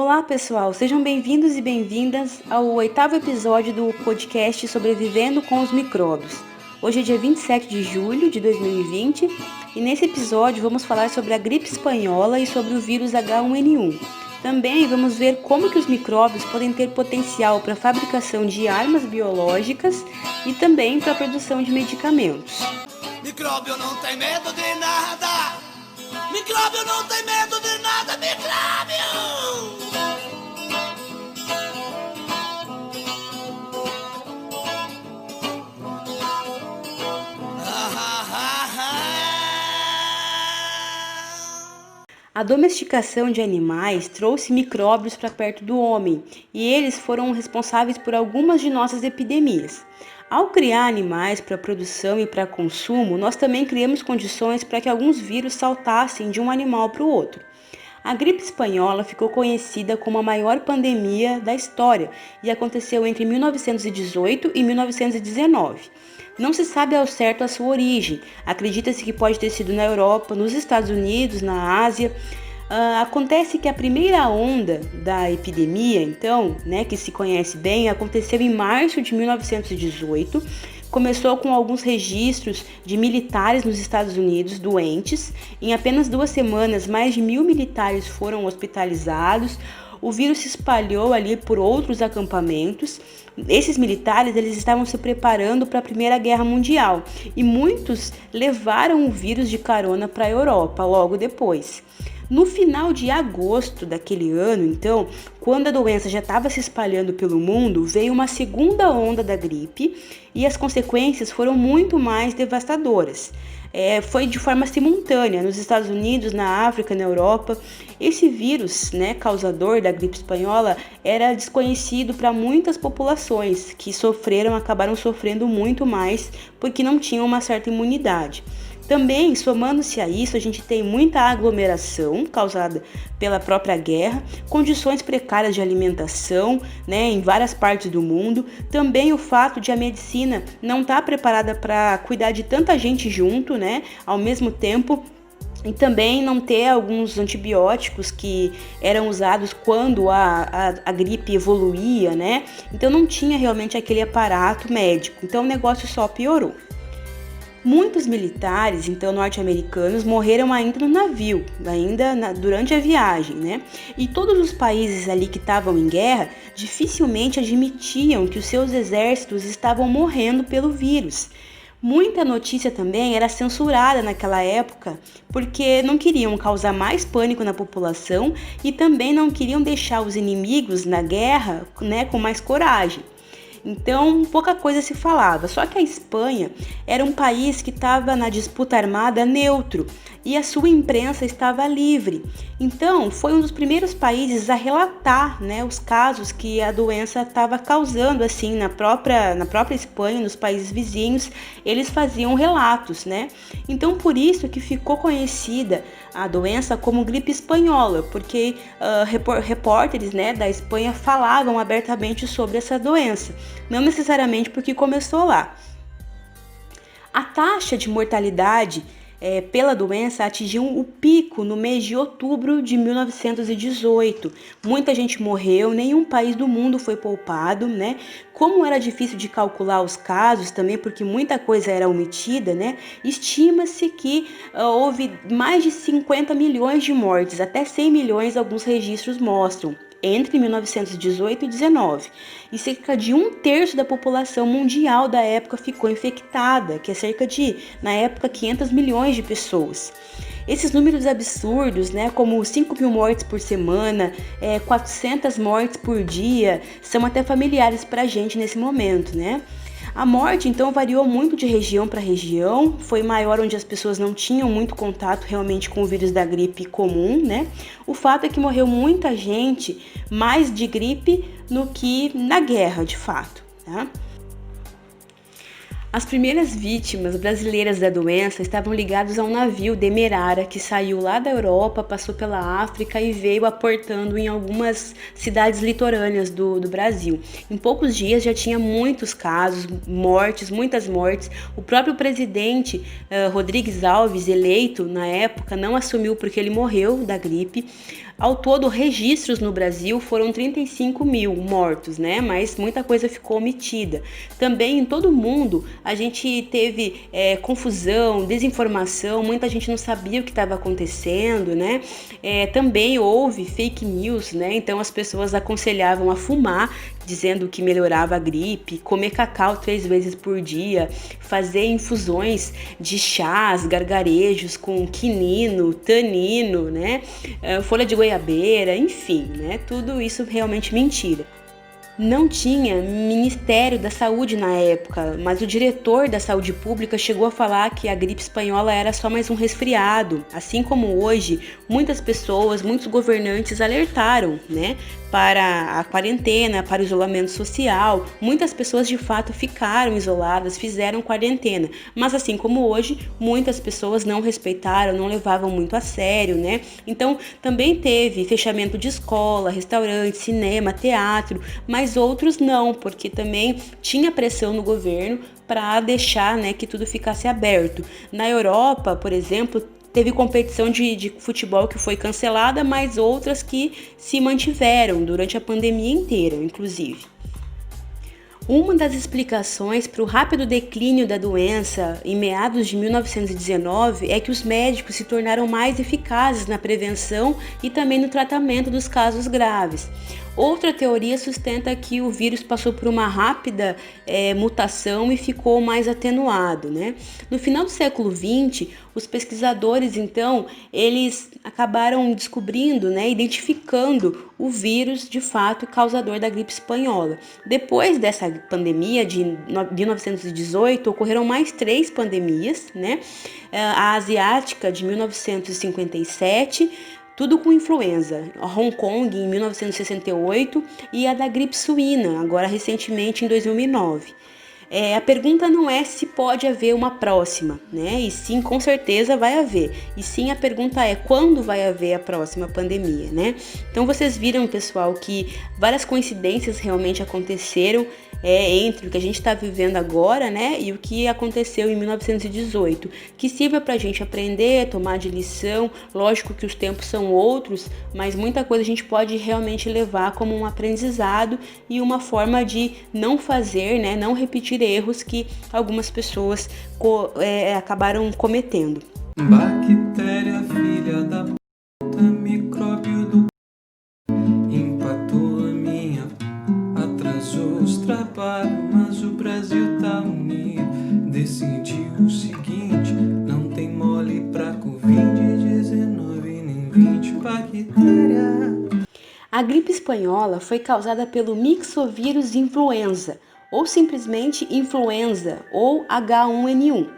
Olá pessoal, sejam bem-vindos e bem-vindas ao 8º episódio do podcast Sobrevivendo com os Micróbios. Hoje é dia 27 de julho de 2020 e nesse episódio vamos falar sobre a gripe espanhola e sobre o vírus H1N1. Também vamos ver como que os micróbios podem ter potencial para a fabricação de armas biológicas e também para a produção de medicamentos. Micróbio não tem medo de nada! Micróbio não tem medo de nada, micróbio! A domesticação de animais trouxe micróbios para perto do homem e eles foram responsáveis por algumas de nossas epidemias. Ao criar animais para produção e para consumo, nós também criamos condições para que alguns vírus saltassem de um animal para o outro. A gripe espanhola ficou conhecida como a maior pandemia da história e aconteceu entre 1918 e 1919. Não se sabe ao certo a sua origem. Acredita-se que pode ter sido na Europa, nos Estados Unidos, na Ásia. Acontece que a primeira onda da epidemia, então, que se conhece bem, aconteceu em março de 1918. Começou com alguns registros de militares nos Estados Unidos doentes. Em apenas 2 semanas, mais de 1.000 militares foram hospitalizados. O vírus se espalhou ali por outros acampamentos. Esses militares eles estavam se preparando para a Primeira Guerra Mundial e muitos levaram o vírus de carona para a Europa logo depois. No final de agosto daquele ano, então, quando a doença já estava se espalhando pelo mundo, veio uma segunda onda da gripe e as consequências foram muito mais devastadoras. Foi de forma simultânea nos Estados Unidos, na África, na Europa. Esse vírus, causador da gripe espanhola, era desconhecido para muitas populações que acabaram sofrendo muito mais porque não tinham uma certa imunidade. Também, somando-se a isso, a gente tem muita aglomeração causada pela própria guerra, condições precárias de alimentação, em várias partes do mundo. Também o fato de a medicina não estar preparada para cuidar de tanta gente junto, ao mesmo tempo. E também não ter alguns antibióticos que eram usados quando a gripe evoluía, Então não tinha realmente aquele aparato médico. Então o negócio só piorou. Muitos militares, então, norte-americanos morreram ainda no navio, durante a viagem, E todos os países ali que estavam em guerra dificilmente admitiam que os seus exércitos estavam morrendo pelo vírus. Muita notícia também era censurada naquela época porque não queriam causar mais pânico na população e também não queriam deixar os inimigos na guerra, com mais coragem. Então, pouca coisa se falava. Só que a Espanha era um país que estava na disputa armada neutro e a sua imprensa estava livre. Então, foi um dos primeiros países a relatar, os casos que a doença estava causando, assim, na própria Espanha, nos países vizinhos, eles faziam relatos, Então, por isso que ficou conhecida a doença como gripe espanhola, porque repórteres, da Espanha falavam abertamente sobre essa doença, não necessariamente porque começou lá. A taxa de mortalidade pela doença atingiu o pico no mês de outubro de 1918. Muita gente morreu, nenhum país do mundo foi poupado, Como era difícil de calcular os casos também, porque muita coisa era omitida, Estima-se que houve mais de 50 milhões de mortes, até 100 milhões alguns registros mostram, entre 1918 e 19. E cerca de 1/3 da população mundial da época ficou infectada, que é cerca de, na época, 500 milhões de pessoas. Esses números absurdos, como 5.000 mortes por semana, 400 mortes por dia, são até familiares para a gente nesse momento, A morte, então, variou muito de região para região, foi maior onde as pessoas não tinham muito contato realmente com o vírus da gripe comum, O fato é que morreu muita gente mais de gripe do que na guerra, de fato, As primeiras vítimas brasileiras da doença estavam ligadas a um navio Demerara que saiu lá da Europa, passou pela África e veio aportando em algumas cidades litorâneas do Brasil. Em poucos dias já tinha muitos casos, muitas mortes. O próprio presidente Rodrigues Alves, eleito na época, não assumiu porque ele morreu da gripe. Ao todo, registros no Brasil foram 35 mil mortos, né? Mas muita coisa ficou omitida. Também em todo o mundo a gente teve confusão, desinformação, muita gente não sabia o que estava acontecendo, né? Também houve fake news, né? Então as pessoas aconselhavam a fumar, dizendo que melhorava a gripe, comer cacau 3 vezes por dia, fazer infusões de chás, gargarejos com quinino, tanino, né? Folha de goiabeira, enfim, né? Tudo isso realmente mentira. Não tinha Ministério da Saúde na época, mas o diretor da Saúde Pública chegou a falar que a gripe espanhola era só mais um resfriado. Assim como hoje, muitas pessoas, muitos governantes alertaram, né, para a quarentena, para o isolamento social. Muitas pessoas de fato ficaram isoladas, fizeram quarentena, mas assim como hoje, muitas pessoas não respeitaram, não levavam muito a sério, né? Então também teve fechamento de escola, restaurante, cinema, teatro, mas outros não, porque também tinha pressão no governo para deixar, né, que tudo ficasse aberto. Na Europa, por exemplo, teve competição de futebol que foi cancelada, mas outras que se mantiveram durante a pandemia inteira, inclusive. Uma das explicações para o rápido declínio da doença em meados de 1919 é que os médicos se tornaram mais eficazes na prevenção e também no tratamento dos casos graves. Outra teoria sustenta que o vírus passou por uma rápida mutação e ficou mais atenuado, né? No final do século XX, os pesquisadores, então, eles acabaram descobrindo, né, identificando o vírus de fato causador da gripe espanhola. Depois dessa pandemia de 1918, ocorreram mais 3 pandemias, né? A asiática de 1957, tudo com influenza, Hong Kong em 1968 e a da gripe suína, agora recentemente em 2009. A pergunta não é se pode haver uma próxima, né? E sim, com certeza vai haver. E sim, a pergunta é quando vai haver a próxima pandemia, né? Então vocês viram, pessoal, que várias coincidências realmente aconteceram entre o que a gente está vivendo agora, né, e o que aconteceu em 1918, que sirva para a gente aprender, tomar de lição. Lógico que os tempos são outros, mas muita coisa a gente pode realmente levar como um aprendizado e uma forma de não fazer, né, não repetir erros que algumas pessoas acabaram cometendo. Bactéria, filha da puta, micróbio do empatou a minha, atrasou os trabalhos, mas o Brasil tá unido. Decidiu o seguinte: não tem mole pra Covid-19 nem 20 bactérias. A gripe espanhola foi causada pelo mixovírus influenza, ou simplesmente influenza, ou H1N1.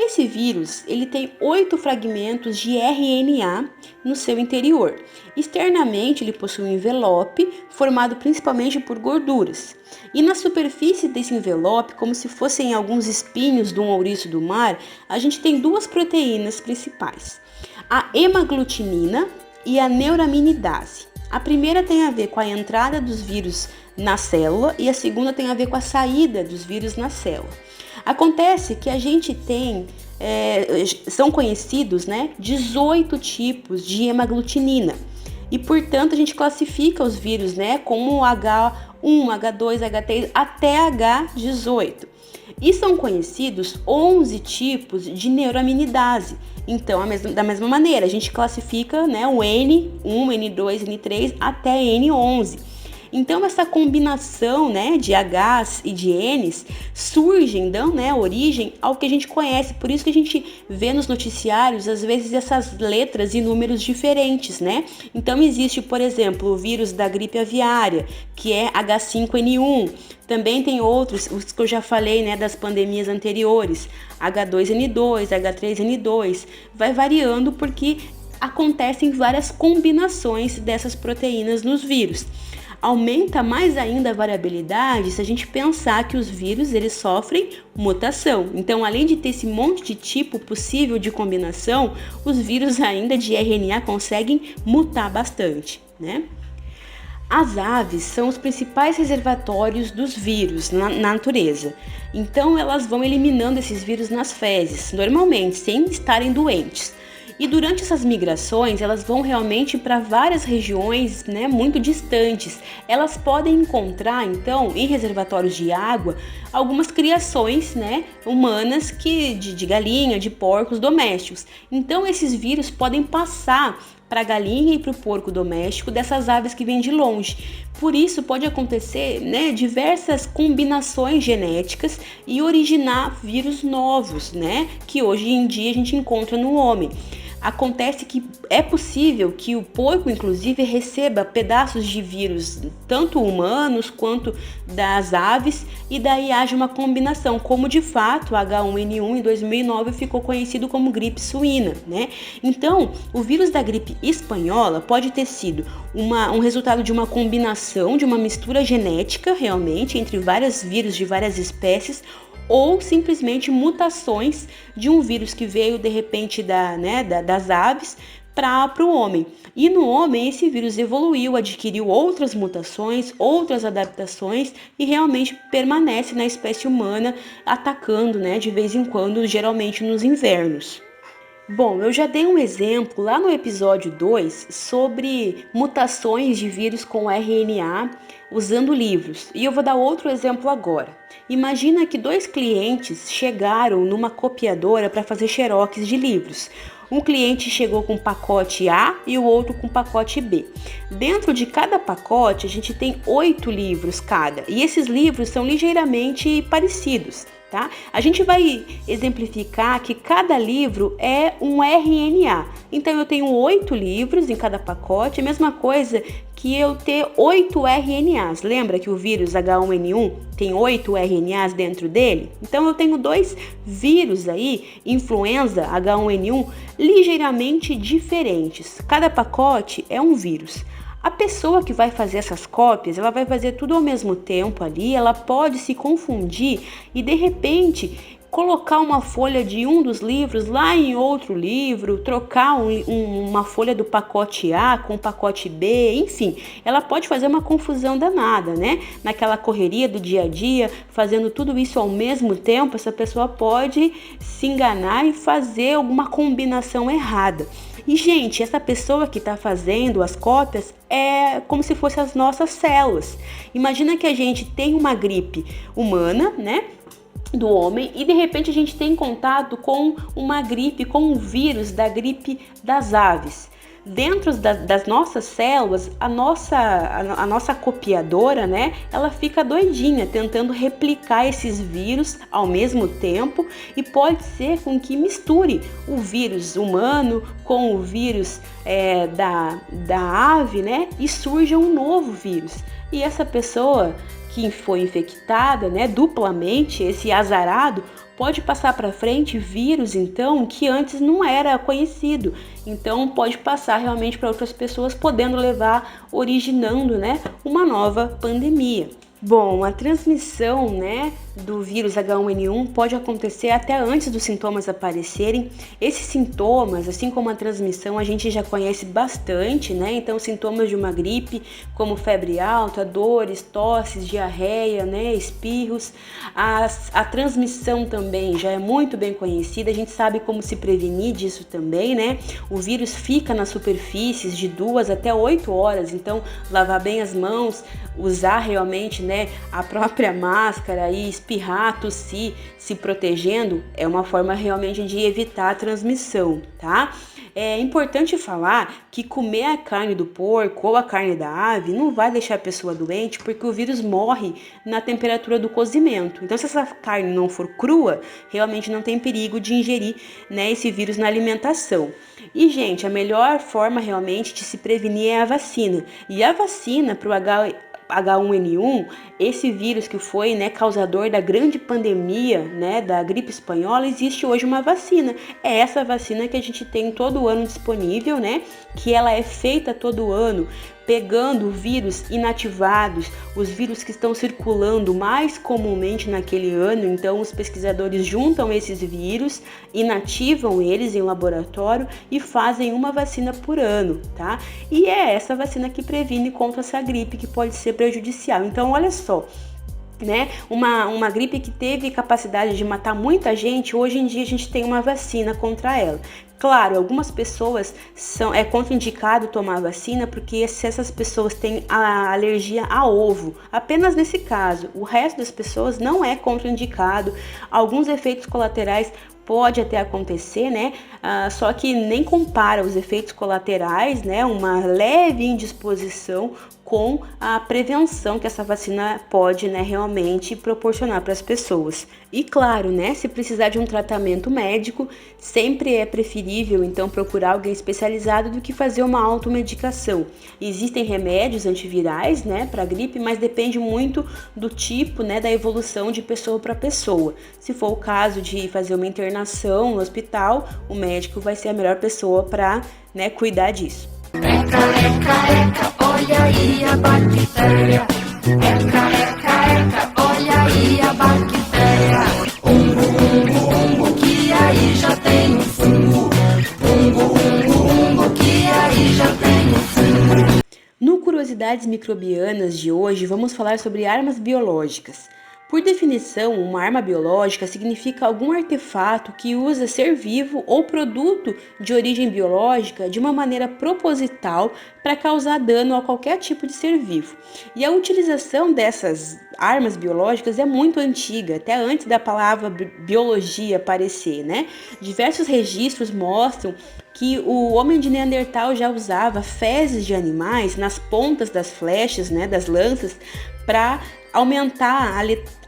Esse vírus ele tem 8 fragmentos de RNA no seu interior. Externamente, ele possui um envelope formado principalmente por gorduras. E na superfície desse envelope, como se fossem alguns espinhos de um ouriço do mar, a gente tem 2 proteínas principais: a hemaglutinina e a neuraminidase. A primeira tem a ver com a entrada dos vírus na célula e a segunda tem a ver com a saída dos vírus na célula. Acontece que a gente tem, são conhecidos, né, 18 tipos de hemaglutinina e, portanto, a gente classifica os vírus, né, como H1, H2, H3 até H18. E são conhecidos 11 tipos de neuraminidase. Então, da mesma maneira, a gente classifica, né, o N1, N2, N3 até N11. Então, essa combinação, né, de Hs e de Ns dão, né, origem ao que a gente conhece. Por isso que a gente vê nos noticiários, às vezes, essas letras e números diferentes, né? Então, existe, por exemplo, o vírus da gripe aviária, que é H5N1. Também tem outros, os que eu já falei, né, das pandemias anteriores, H2N2, H3N2. Vai variando porque acontecem várias combinações dessas proteínas nos vírus. Aumenta mais ainda a variabilidade se a gente pensar que os vírus eles sofrem mutação. Então, além de ter esse monte de tipo possível de combinação, os vírus ainda de RNA conseguem mutar bastante, né? As aves são os principais reservatórios dos vírus na natureza. Então, elas vão eliminando esses vírus nas fezes, normalmente, sem estarem doentes. E durante essas migrações, elas vão realmente para várias regiões, né, muito distantes. Elas podem encontrar, então, em reservatórios de água, algumas criações, né, humanas de galinha, de porcos domésticos. Então, esses vírus podem passar para a galinha e para o porco doméstico dessas aves que vêm de longe. Por isso pode acontecer, né, diversas combinações genéticas e originar vírus novos, né, que hoje em dia a gente encontra no homem. Acontece que é possível que o porco, inclusive, receba pedaços de vírus, tanto humanos quanto das aves, e daí haja uma combinação, como de fato o H1N1 em 2009 ficou conhecido como gripe suína, né? Então, o vírus da gripe espanhola pode ter sido um resultado de uma combinação, de uma mistura genética, realmente, entre vários vírus de várias espécies, ou simplesmente mutações de um vírus que veio de repente das aves para o homem. E no homem esse vírus evoluiu, adquiriu outras mutações, outras adaptações e realmente permanece na espécie humana, atacando, né, de vez em quando, geralmente nos invernos. Bom, eu já dei um exemplo lá no episódio 2 sobre mutações de vírus com RNA usando livros. E eu vou dar outro exemplo agora. Imagina que 2 clientes chegaram numa copiadora para fazer xerox de livros. Um cliente chegou com pacote A e o outro com pacote B. Dentro de cada pacote a gente tem 8 livros cada. E esses livros são ligeiramente parecidos. Tá? A gente vai exemplificar que cada livro é um RNA. Então eu tenho 8 livros em cada pacote, a mesma coisa que eu ter 8 RNAs. Lembra que o vírus H1N1 tem 8 RNAs dentro dele? Então eu tenho 2 vírus aí, influenza H1N1, ligeiramente diferentes. Cada pacote é um vírus. A pessoa que vai fazer essas cópias, ela vai fazer tudo ao mesmo tempo ali, ela pode se confundir e de repente colocar uma folha de um dos livros lá em outro livro, trocar uma folha do pacote A com o pacote B, enfim, ela pode fazer uma confusão danada, né? Naquela correria do dia a dia, fazendo tudo isso ao mesmo tempo, essa pessoa pode se enganar e fazer alguma combinação errada. E, gente, essa pessoa que está fazendo as cópias é como se fossem as nossas células. Imagina que a gente tem uma gripe humana, né, do homem, e de repente a gente tem contato com uma gripe, com um vírus da gripe das aves. Dentro das nossas células, a nossa copiadora, né, ela fica doidinha, tentando replicar esses vírus ao mesmo tempo, e pode ser com que misture o vírus humano com o vírus da ave, né, e surja um novo vírus. E essa pessoa que foi infectada, né, duplamente, esse azarado, pode passar para frente vírus, então, que antes não era conhecido. Então, pode passar realmente para outras pessoas, podendo originando, né, uma nova pandemia. Bom, a transmissão, né, do vírus H1N1 pode acontecer até antes dos sintomas aparecerem. Esses sintomas, assim como a transmissão, a gente já conhece bastante, né? Então, sintomas de uma gripe, como febre alta, dores, tosses, diarreia, né, espirros. A transmissão também já é muito bem conhecida, a gente sabe como se prevenir disso também, né? O vírus fica nas superfícies de 2 até 8 horas, então lavar bem as mãos, usar realmente, né, a própria máscara e espirrar, tossir, se protegendo, é uma forma realmente de evitar a transmissão, tá? É importante falar que comer a carne do porco ou a carne da ave não vai deixar a pessoa doente, porque o vírus morre na temperatura do cozimento. Então, se essa carne não for crua, realmente não tem perigo de ingerir, né, esse vírus na alimentação. E, gente, a melhor forma realmente de se prevenir é a vacina. E a vacina para o H1N1, esse vírus que foi, né, causador da grande pandemia, né, da gripe espanhola, existe hoje uma vacina. É essa vacina que a gente tem todo ano disponível, né, que ela é feita todo ano, pegando vírus inativados, os vírus que estão circulando mais comumente naquele ano. Então, os pesquisadores juntam esses vírus, inativam eles em laboratório e fazem uma vacina por ano, tá? E é essa vacina que previne contra essa gripe que pode ser prejudicial. Então, olha só, né? Uma gripe que teve capacidade de matar muita gente, hoje em dia a gente tem uma vacina contra ela. Claro, algumas pessoas é contraindicado tomar a vacina porque se essas pessoas têm a alergia a ovo, apenas nesse caso. O resto das pessoas não é contraindicado. Alguns efeitos colaterais pode até acontecer, né? Só que nem compara os efeitos colaterais, né? Uma leve indisposição com a prevenção que essa vacina pode, né, realmente proporcionar para as pessoas. E claro, né, se precisar de um tratamento médico, sempre é preferível então procurar alguém especializado do que fazer uma automedicação. Existem remédios antivirais, né, para gripe, mas depende muito do tipo, né, da evolução de pessoa para pessoa. Se for o caso de fazer uma internação no hospital, o médico vai ser a melhor pessoa para, né, cuidar disso. Eca, eca, eca, olha aí a bactéria. Eca, eca, eca, olha aí a bactéria. Umbo, que aí já tem um fungo. Umbo, que aí já tem um fungo. No Curiosidades Microbianas de hoje, vamos falar sobre armas biológicas. Por definição, uma arma biológica significa algum artefato que usa ser vivo ou produto de origem biológica de uma maneira proposital para causar dano a qualquer tipo de ser vivo. E a utilização dessas armas biológicas é muito antiga, até antes da palavra biologia aparecer, né? Diversos registros mostram que o homem de Neandertal já usava fezes de animais nas pontas das flechas, né, das lanças, para aumentar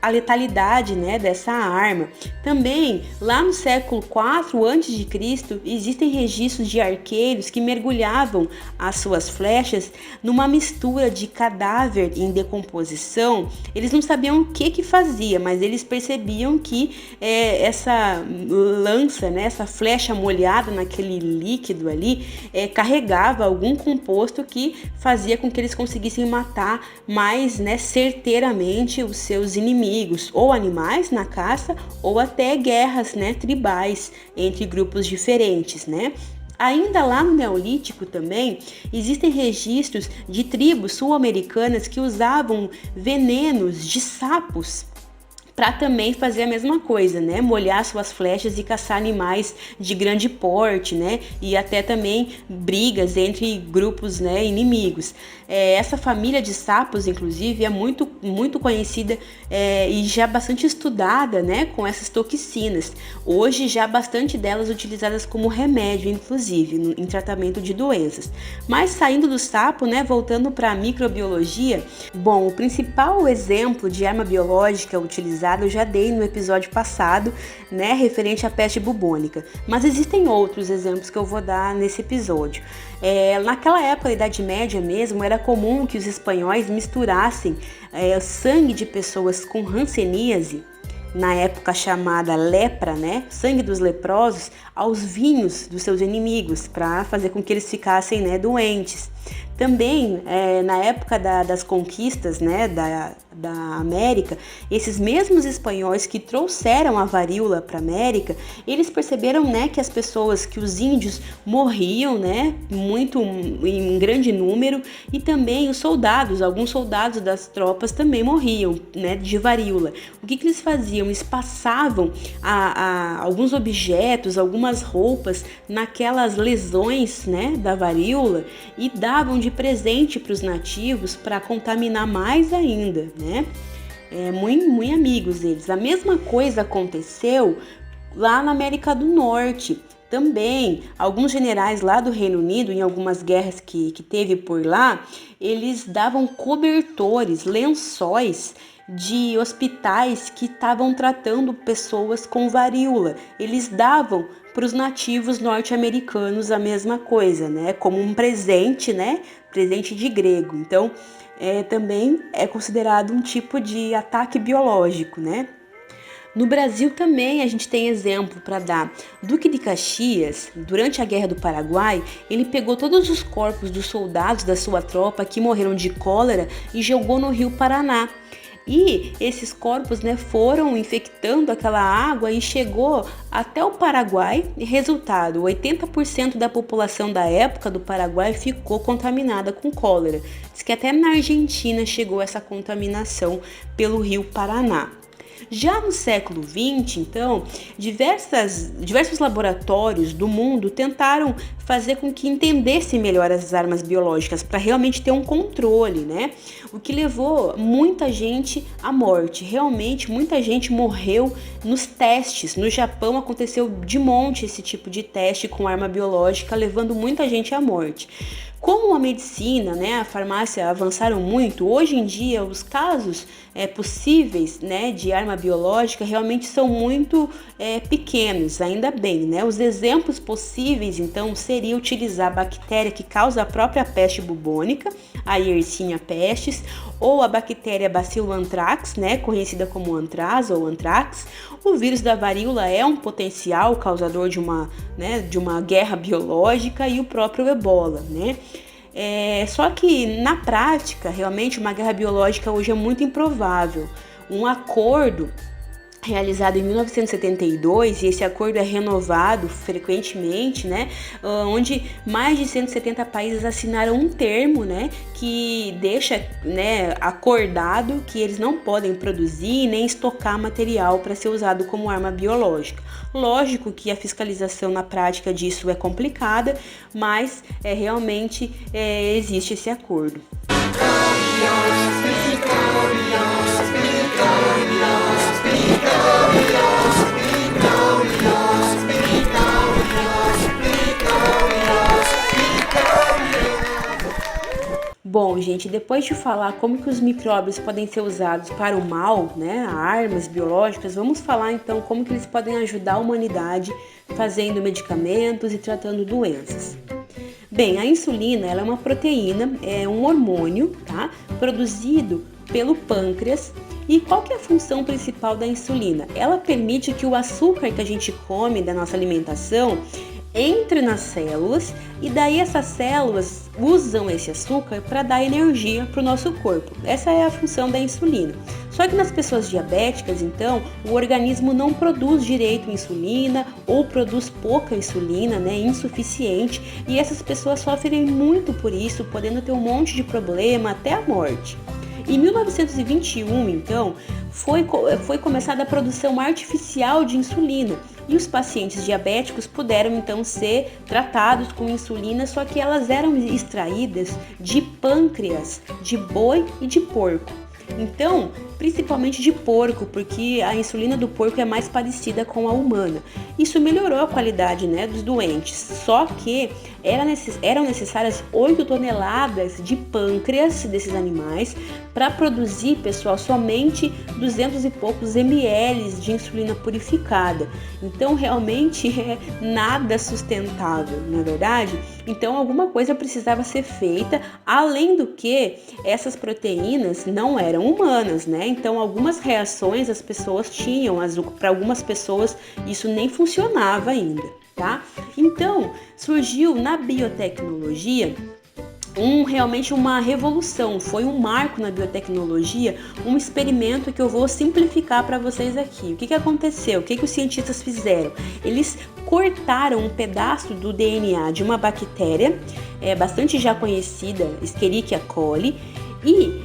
a letalidade, né, dessa arma. Também, lá no século IV a.C., existem registros de arqueiros que mergulhavam as suas flechas numa mistura de cadáver em decomposição. Eles não sabiam o que fazia, mas eles percebiam que essa lança, né, essa flecha molhada naquele líquido ali, carregava algum composto que fazia com que eles conseguissem matar mais, né, certeiramente os seus inimigos, ou animais na caça, ou até guerras, né, tribais entre grupos diferentes, né? Ainda lá no Neolítico também existem registros de tribos sul-americanas que usavam venenos de sapos para também fazer a mesma coisa, né? Molhar suas flechas e caçar animais de grande porte, né? E até também brigas entre grupos, né, inimigos. Essa família de sapos, inclusive, é muito conhecida e já bastante estudada, né, com essas toxinas. Hoje, já bastante delas utilizadas como remédio, inclusive, em tratamento de doenças. Mas saindo do sapo, né, voltando para a microbiologia, bom, o principal exemplo de arma biológica utilizada eu já dei no episódio passado, né, referente à peste bubônica. Mas existem outros exemplos que eu vou dar nesse episódio. Naquela época da Idade Média mesmo, era comum que os espanhóis misturassem sangue de pessoas com hanseníase, na época chamada lepra, né, sangue dos leprosos, aos vinhos dos seus inimigos, para fazer com que eles ficassem, né, doentes. Também, na época das conquistas, né, da América, esses mesmos espanhóis que trouxeram a varíola para a América, eles perceberam, né, que as pessoas, que os índios morriam, né, muito em grande número, e também os soldados, alguns soldados das tropas também morriam, né, de varíola. O que eles faziam? Eles passavam alguns objetos, algumas roupas naquelas lesões, né, da varíola e davam de presente para os nativos para contaminar mais ainda, né? Muito amigos eles. A mesma coisa aconteceu lá na América do Norte. Também, alguns generais lá do Reino Unido, em algumas guerras que teve por lá, eles davam cobertores, lençóis de hospitais que estavam tratando pessoas com varíola. Eles davam para os nativos norte-americanos a mesma coisa, né? Como um presente, né? Presente de grego. Então, também é considerado um tipo de ataque biológico, né? No Brasil também a gente tem exemplo para dar. Duque de Caxias, durante a Guerra do Paraguai, ele pegou todos os corpos dos soldados da sua tropa que morreram de cólera e jogou no Rio Paraná. E esses corpos, né, foram infectando aquela água e chegou até o Paraguai. E resultado, 80% da população da época do Paraguai ficou contaminada com cólera. Diz que até na Argentina chegou essa contaminação pelo rio Paraná. Já no século XX, então, diversos laboratórios do mundo tentaram fazer com que entendesse melhor as armas biológicas para realmente ter um controle, né? O que levou muita gente à morte. Realmente, muita gente morreu nos testes. No Japão aconteceu de monte esse tipo de teste com arma biológica, levando muita gente à morte. Como a medicina, né, a farmácia avançaram muito, hoje em dia os casos possíveis, né, de arma biológica realmente são muito pequenos, ainda bem, né? Os exemplos possíveis, então, seria utilizar a bactéria que causa a própria peste bubônica, a Yersinia pestis, ou a bactéria Bacillus anthrax, né, conhecida como antraz ou anthrax. O vírus da varíola é um potencial causador de uma guerra biológica, e o próprio ebola, né? Só que na prática, realmente, uma guerra biológica hoje é muito improvável. Um acordo realizado em 1972, e esse acordo é renovado frequentemente, né, onde mais de 170 países assinaram um termo, né, que deixa, né, acordado que eles não podem produzir nem estocar material para ser usado como arma biológica. Lógico que a fiscalização na prática disso é complicada, mas realmente existe esse acordo. Bom, gente, depois de falar como que os micróbios podem ser usados para o mal, né, armas biológicas, vamos falar então como que eles podem ajudar a humanidade fazendo medicamentos e tratando doenças. Bem, a insulina, ela é uma proteína, é um hormônio, tá, produzido pelo pâncreas. E qual que é a função principal da insulina? Ela permite que o açúcar que a gente come da nossa alimentação entre nas células, e daí essas células usam esse açúcar para dar energia para o nosso corpo. Essa é a função da insulina. Só que nas pessoas diabéticas, então, o organismo não produz direito insulina ou produz pouca insulina, né, insuficiente, e essas pessoas sofrem muito por isso, podendo ter um monte de problema até a morte. Em 1921, então, foi começada a produção artificial de insulina, e os pacientes diabéticos puderam então ser tratados com insulina, só que elas eram extraídas de pâncreas de boi e de porco. Então, principalmente de porco, porque a insulina do porco é mais parecida com a humana. Isso melhorou a qualidade, né, dos doentes, só que eram necessárias 8 toneladas de pâncreas desses animais para produzir, pessoal, somente 200 e poucos ml de insulina purificada. Então, realmente é nada sustentável, não é verdade? Então, alguma coisa precisava ser feita, além do que essas proteínas não eram humanas, né? Então, algumas reações as pessoas tinham, para algumas pessoas isso nem funcionava ainda, tá? Então, surgiu na biotecnologia realmente uma revolução, foi um marco na biotecnologia, um experimento que eu vou simplificar para vocês aqui. O que aconteceu? O que os cientistas fizeram? Eles cortaram um pedaço do DNA de uma bactéria bastante já conhecida, Escherichia coli, e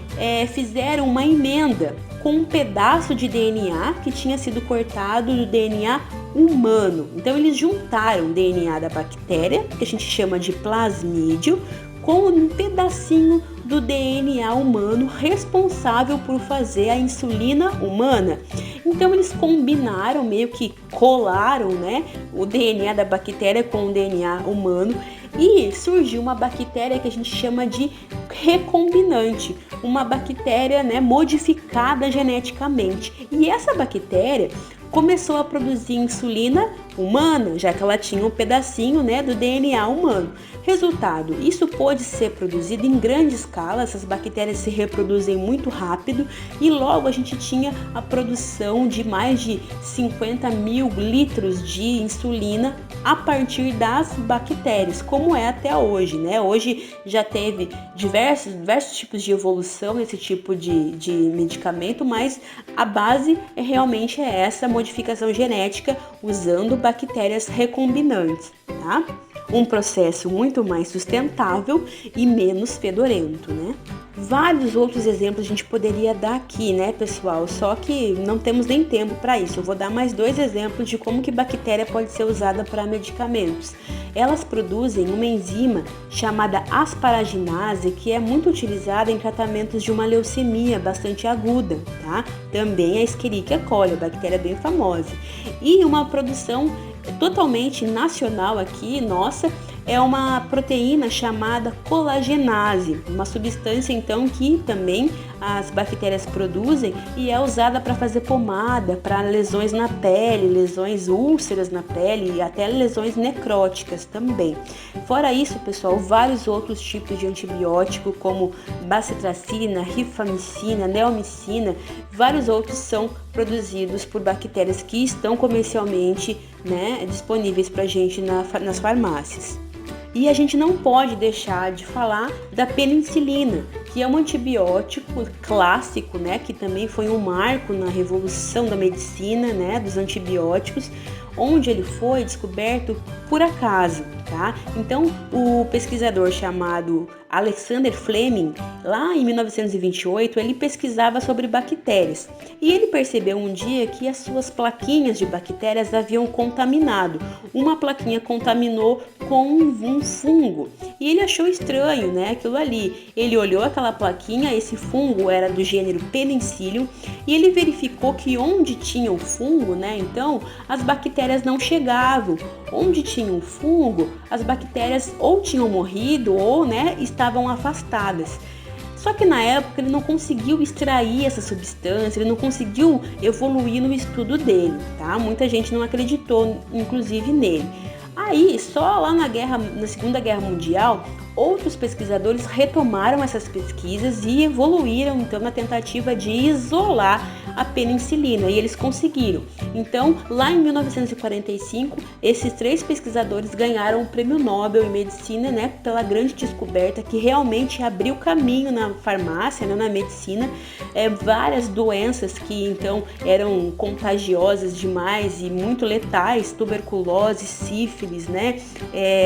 fizeram uma emenda com um pedaço de DNA que tinha sido cortado do DNA humano. Então eles juntaram o DNA da bactéria, que a gente chama de plasmídio, com um pedacinho do DNA humano responsável por fazer a insulina humana. Então eles combinaram, meio que colaram, né, o DNA da bactéria com o DNA humano, e surgiu uma bactéria que a gente chama de recombinante, uma bactéria, né, modificada geneticamente. E essa bactéria começou a produzir insulina humana, já que ela tinha um pedacinho, né, do DNA humano. Resultado, isso pode ser produzido em grande escala, essas bactérias se reproduzem muito rápido e logo a gente tinha a produção de mais de 50 mil litros de insulina a partir das bactérias, como é até hoje, né? Hoje já teve diversos tipos de evolução nesse tipo de medicamento, mas a base realmente é essa modificação genética usando bactérias recombinantes, tá? Um processo muito mais sustentável e menos fedorento, né? Vários outros exemplos a gente poderia dar aqui, né, pessoal? Só que não temos nem tempo para isso. Eu vou dar mais 2 exemplos de como que bactéria pode ser usada para medicamentos. Elas produzem uma enzima chamada asparaginase, que é muito utilizada em tratamentos de uma leucemia bastante aguda, tá? Também a Escherichia coli, a bactéria bem famosa. E uma produção totalmente nacional aqui, nossa, é uma proteína chamada colagenase, uma substância então que também as bactérias produzem e é usada para fazer pomada, para lesões na pele, lesões úlceras na pele e até lesões necróticas também. Fora isso, pessoal, vários outros tipos de antibiótico como bacitracina, rifamicina, neomicina, vários outros são produzidos por bactérias que estão comercialmente, né, disponíveis para a gente nas farmácias. E a gente não pode deixar de falar da penicilina, que é um antibiótico clássico, né, que também foi um marco na revolução da medicina, né, dos antibióticos, onde ele foi descoberto por acaso, tá? Então, o pesquisador chamado Alexander Fleming, lá em 1928, ele pesquisava sobre bactérias e ele percebeu um dia que as suas plaquinhas de bactérias haviam contaminado. Uma plaquinha contaminou com um fungo e ele achou estranho, né, aquilo ali. Ele olhou aquela plaquinha, esse fungo era do gênero Penicillium e ele verificou que onde tinha o fungo, né, então as bactérias não chegavam. Onde tinha um fungo, as bactérias ou tinham morrido ou, né, estavam afastadas. Só que na época ele não conseguiu extrair essa substância, ele não conseguiu evoluir no estudo dele, tá? Muita gente não acreditou, inclusive, nele. Aí, só lá na Segunda Guerra Mundial, outros pesquisadores retomaram essas pesquisas e evoluíram então na tentativa de isolar a penicilina e eles conseguiram. Então, lá em 1945, esses 3 pesquisadores ganharam o Prêmio Nobel em Medicina, né, pela grande descoberta que realmente abriu caminho na farmácia, né, na medicina, várias doenças que então eram contagiosas demais e muito letais, tuberculose, sífilis, né,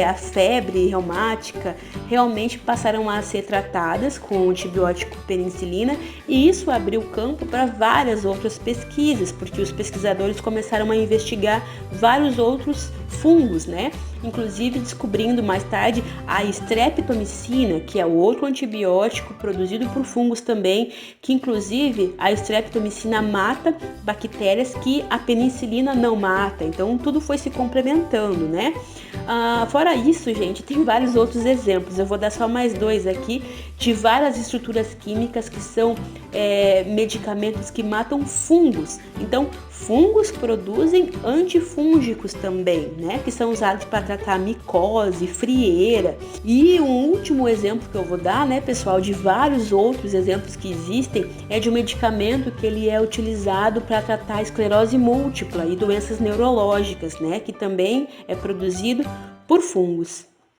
a febre reumática, realmente passaram a ser tratadas com o antibiótico penicilina e isso abriu campo para várias outras pesquisas, porque os pesquisadores começaram a investigar vários outros fungos, né? Inclusive descobrindo mais tarde a streptomicina, que é o outro antibiótico produzido por fungos também, que inclusive a streptomicina mata bactérias que a penicilina não mata, então tudo foi se complementando, né? Fora isso, gente, tem vários outros exemplos, eu vou dar só mais 2 aqui, de várias estruturas químicas que são medicamentos que matam fungos. Então, fungos produzem antifúngicos também, né? Que são usados para tratar micose, frieira. E um último exemplo que eu vou dar, né, pessoal, de vários outros exemplos que existem, é de um medicamento que ele é utilizado para tratar esclerose múltipla e doenças neurológicas, né? Que também é produzido por fungos.